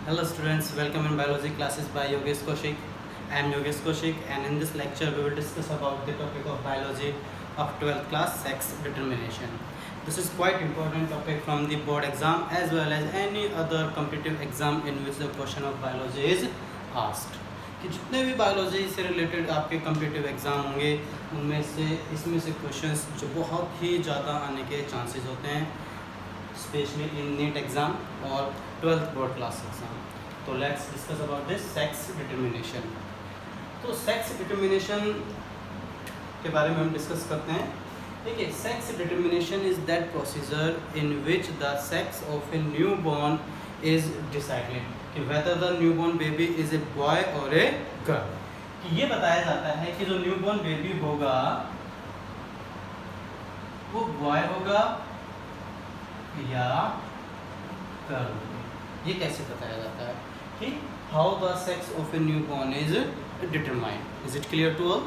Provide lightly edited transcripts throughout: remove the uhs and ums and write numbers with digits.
Hello students, welcome in biology classes by Yogesh Kaushik. I am Yogesh Kaushik and in this lecture we will discuss about the topic of biology of 12th class, sex determination. This is quite important topic from the board exam as well as any other competitive exam in which the question of biology is asked. कि जितने भी biology से related आपके competitive exam होंगे उनमें से इसमें से क्वेश्चंस जो बहुत ही ज़्यादा आने के चांसेस होते हैं, स्पेशली इन नीट एग्ज़ाम और 12th बोर्ड क्लास एग्ज़ाम. तो let's discuss about this sex determination. तो सेक्स डिटर्मिनेशन के बारे में हम डिस्कस करते हैं. देखिए, sex determination is that procedure in which the sex of a new born is decided कि whether the new born baby is a boy और ए गर्ल. कि ये बताया जाता है कि जो न्यू बॉर्न बेबी होगा वो बॉय होगा या गर्ल होगी. ये कैसे बताया जाता है कि how the sex of a new born is determined. Is it clear to all?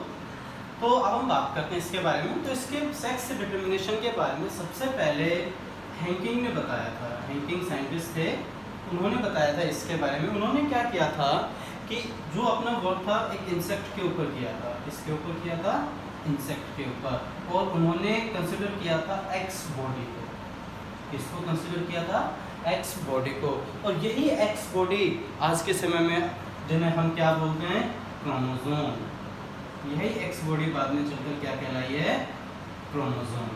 तो अब हम बात करते हैं इसके बारे में. तो इसके सेक्स डिटर्मिनेशन के बारे में सबसे पहले हैंकिंग ने बताया था. हैंकिंग साइंटिस्ट थे, उन्होंने बताया था इसके बारे में. उन्होंने क्या किया था कि जो अपना वर्क था एक इंसेक्ट के ऊपर किया था. इसके ऊपर किया था, इंसेक्ट के ऊपर. और उन्होंने कंसिडर किया था एक्स बॉडी को. इसको कंसिडर किया था एक्स बॉडी को. और यही एक्स बॉडी आज के समय में जिन्हें हम क्या बोलते हैं, क्रोमोसोम. यही एक्स बॉडी बाद में चलकर क्या कहलाई है, क्रोमोसोम.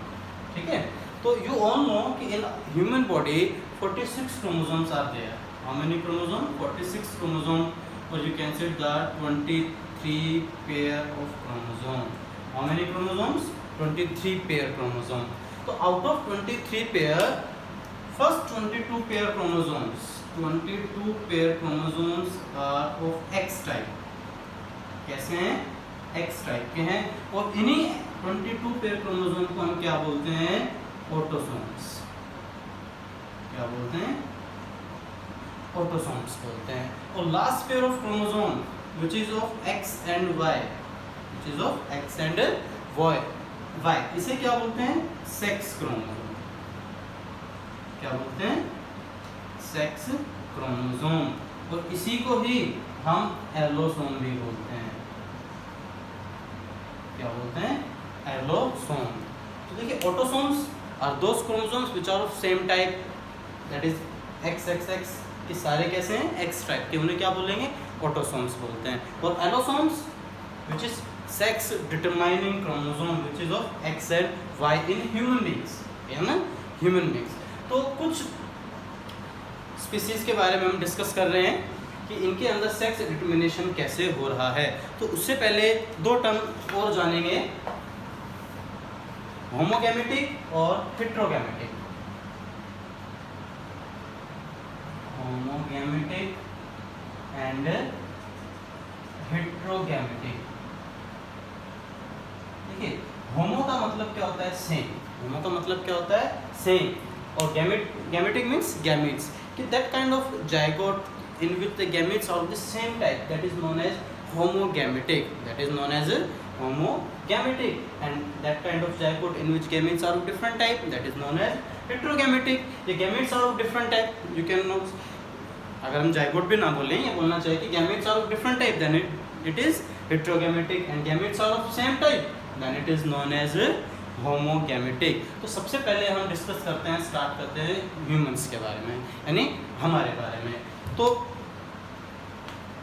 ठीक है. तो यू ऑल नो कि इन human body 46 chromosomes are there. How many chromosomes? 46 chromosomes, or you can say that 23 pair of chromosomes. How many chromosomes? 23 pair chromosomes. So out of 23 pair, first 22 pair chromosomes, 22 pair chromosomes are of X type. कैसे हैं? X type के हैं. और इन्हीं 22 pair chromosomes को हम क्या बोलते हैं, ऑटोसोम्स. क्या बोलते हैं, ऑटोसोम्स बोलते हैं. और last pair of chromosome which is of X and Y, which is of X and Y, इसे क्या बोलते हैं, सेक्स क्रोमोसोम. क्या बोलते हैं, सेक्स क्रोमोसोम. और इसी को ही हम एलोसोम भी बोलते हैं. क्या बोलते हैं, एलोसोम. तो देखिए, autosomes are those chromosomes which are of same type, that is XXX. के सारे कैसे हैं, एक्स टाइप के. उन्हें क्या बोलेंगे, ऑटोसोम्स बोलते हैं. और allosomes which is sex determining chromosome which is of X and Y in human beings. है ना, ह्यूमन बींग्स. तो कुछ स्पीसीज के बारे में हम डिस्कस कर रहे हैं कि इनके अंदर सेक्स डिटरमिनेशन कैसे हो रहा है. तो उससे पहले दो टर्म और जानेंगे, होमोगैमेटिक और हेट्रोगैमेटिक. Homogametic and हेट्रोगैमेटिक. देखिए, होमो का मतलब क्या होता है, सेम. होमो का मतलब क्या होता है, सेम. और गैमेटिक मीन्स गैमीट्स, कि that kind of zygote in which the gametes are of the same type, that is known as homogametic. That is known as homogametic. And that kind of zygote in which gametes are of different type, that is known as heterogametic. ये gametes are of different type. You can note, अगर हम zygote भी ना बोलें, ये बोलना चाहिए कि gametes are of different type, then it is heterogametic. And gametes are of same type, then it is known as homogametic. तो सबसे पहले हम डिस्कस करते हैं, स्टार्ट करते हैं ह्यूमंस के बारे में, यानी हमारे बारे में. तो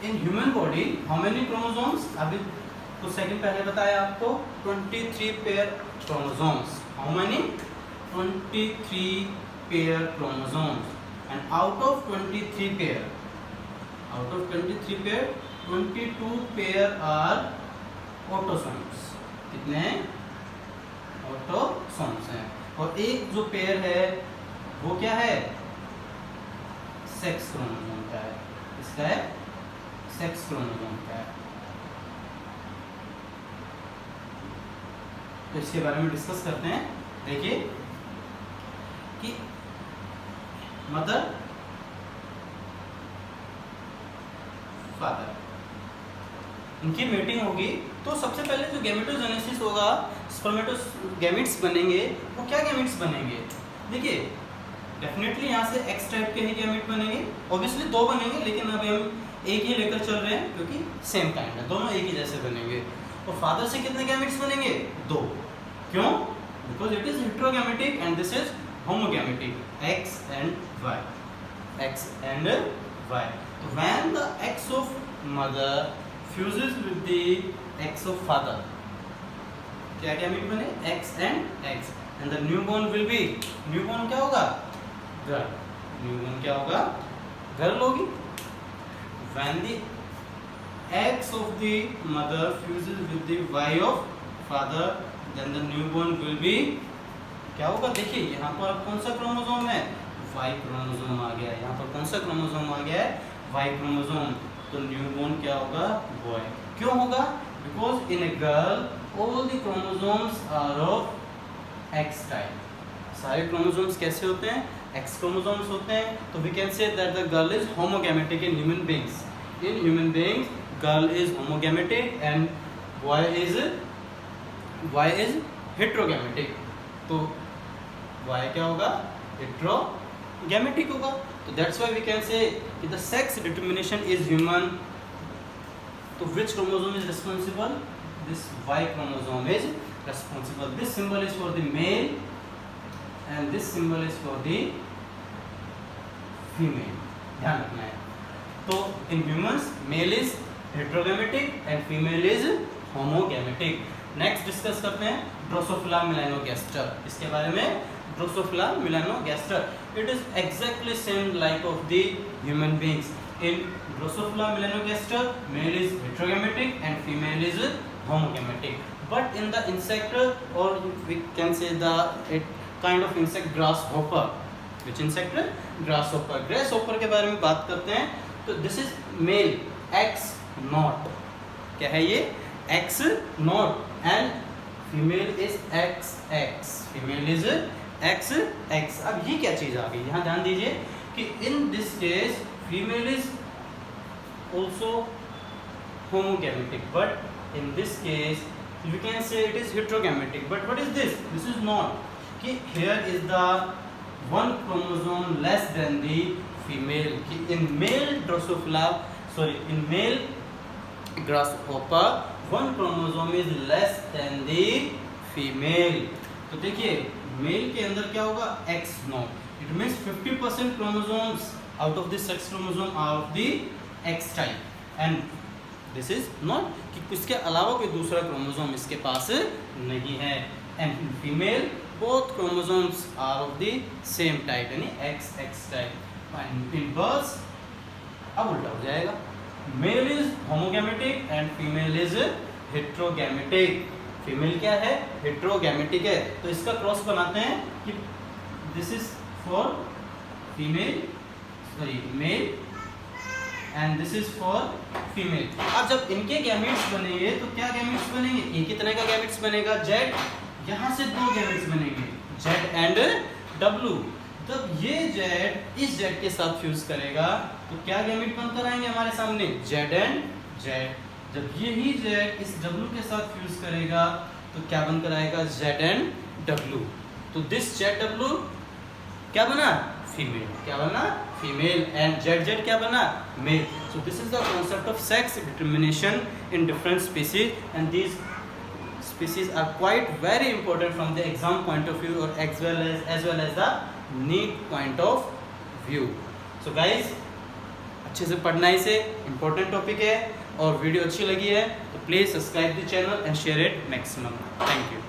in human body how many chromosomes, अभी तो सेकंड पहले बताया आपको, 23 pair chromosomes. How many, 23 pair chromosomes. And out of 23 pair, 22 pair are autosomes. कितने हैं, ऑटोसोम्स हैं. और एक जो पेयर है वो क्या है, सेक्स क्रोमोसोम का है. इसका है सेक्स क्रोमोसोम का है. तो इसके बारे में डिस्कस करते हैं. देखिए कि मदर, फादर, इनकी मीटिंग होगी. तो सबसे पहले जो गैमेटोजेनेसिस होगा, स्पर्मेटोगैमेट्स बनेंगे. वो क्या गैमेट्स बनेंगे, देखिए डेफिनेटली यहाँ से एक्स टाइप के ही गैमेट बनेंगे, ऑब्वियसली दो बनेंगे, लेकिन अभी हम एक ही लेकर चल रहे हैं क्योंकि सेम काइंड है, दोनों एक ही जैसे बनेंगे। और फादर से कितने गैमेट्स बनेंगे? दो। क्यों? Because it is heterogametic and this is homogametic, X and Y, X and Y. तो when the X of mother fuses with the X of father, क्या गैमेट बने? X and X, and the newborn will be, newborn क्या होगा? Girl. Newborn क्या होगा? Girl होगी। When the eggs of the mother fuses with the Y of father, then the newborn will be, क्या होगा? देखिए यहाँ पर कौन सा क्रोमोसोम है? Y क्रोमोसोम आ गया है। यहाँ पर कौन सा क्रोमोसोम आ गया है? Y chromosome. तो न्यूबॉर्न क्या होगा? बॉय। क्यों होगा? Because in a girl all the chromosomes are of X type. सारे क्रोमोसोम्स कैसे होते हैं? X क्रोमोसोम्स होते हैं। तो we can say that the girl is homogametic in human beings. In human beings, girl is homogametic and boy is heterogametic. तो boy क्या होगा? Heterogametic होगा। तो that's why we can say कि the sex determination is human. तो which chromosome is responsible? This Y chromosome is responsible. This symbol is for the male and this symbol is for the female. ध्यान रखना है। तो in humans male is heterogametic and female is homogametic. Next discuss करते हैं Drosophila melanogaster. इसके बारे में Drosophila melanogaster, it is exactly same like of the human beings. In Drosophila melanogaster male is heterogametic and female is homogametic, but in the insect और we can say the kind of insect grasshopper, which insect? Grasshopper. Grasshopper के बारे में बात करते हैं तो this is male X not, क्या है ये? X not, and female is x x, female is x x. अब ये क्या चीज आ गई? यहाँ ध्यान दीजिए कि in this case female is also homogametic, but in this case we can say it is heterogametic, but what is this? This is not, कि here is the one chromosome less than the female, कि in male Drosophila in male grasshopper one chromosome is less than the female. तो देखिए male के अंदर क्या होगा? X not, it means 50% chromosomes out of the sex chromosome are of the X type, and this is not, कि इसके अलावा कोई दूसरा क्रोमोसोम इसके पास नहीं है। And in female both chromosomes are of the same type, यानी X X type. And in birds अब उल्टा हो जाएगा, male is homogametic and female is heterogametic. Female क्या है? हेटेरोगैमेटिक है। तो इसका क्रॉस बनाते हैं कि this is for female, sorry male, and this is for female. अब जब इनके गैमेट्स बनेंगे तो क्या गैमेट्स बनेंगे? एक ही तरह का गैमेट्स बनेगा, जेड, यहाँ से दो गैमेट्स बनेंगे, जेड एंड डब्लू। तब ये जेड इस जेड के साथ फ्यूज करेगा तो क्या गैमेट बनकर आएंगे हमारे सामने? Z and Z. जब यही जेड इस डब्लू के साथ फ्यूज करेगा तो क्या बनकर आएगा? Z and W. तो दिस जेड डब्लू क्या बना? फीमेल। क्या बना? फीमेल। एंड जेड जेड क्या बना? Male. So this is the concept of sex determination in different species, and these species are quite very important from the exam point of view or as well as the need point of view. So guys, अच्छे से पढ़ना, इसे important topic है, और video अच्छी लगी है तो please subscribe the channel and share it maximum. Thank you.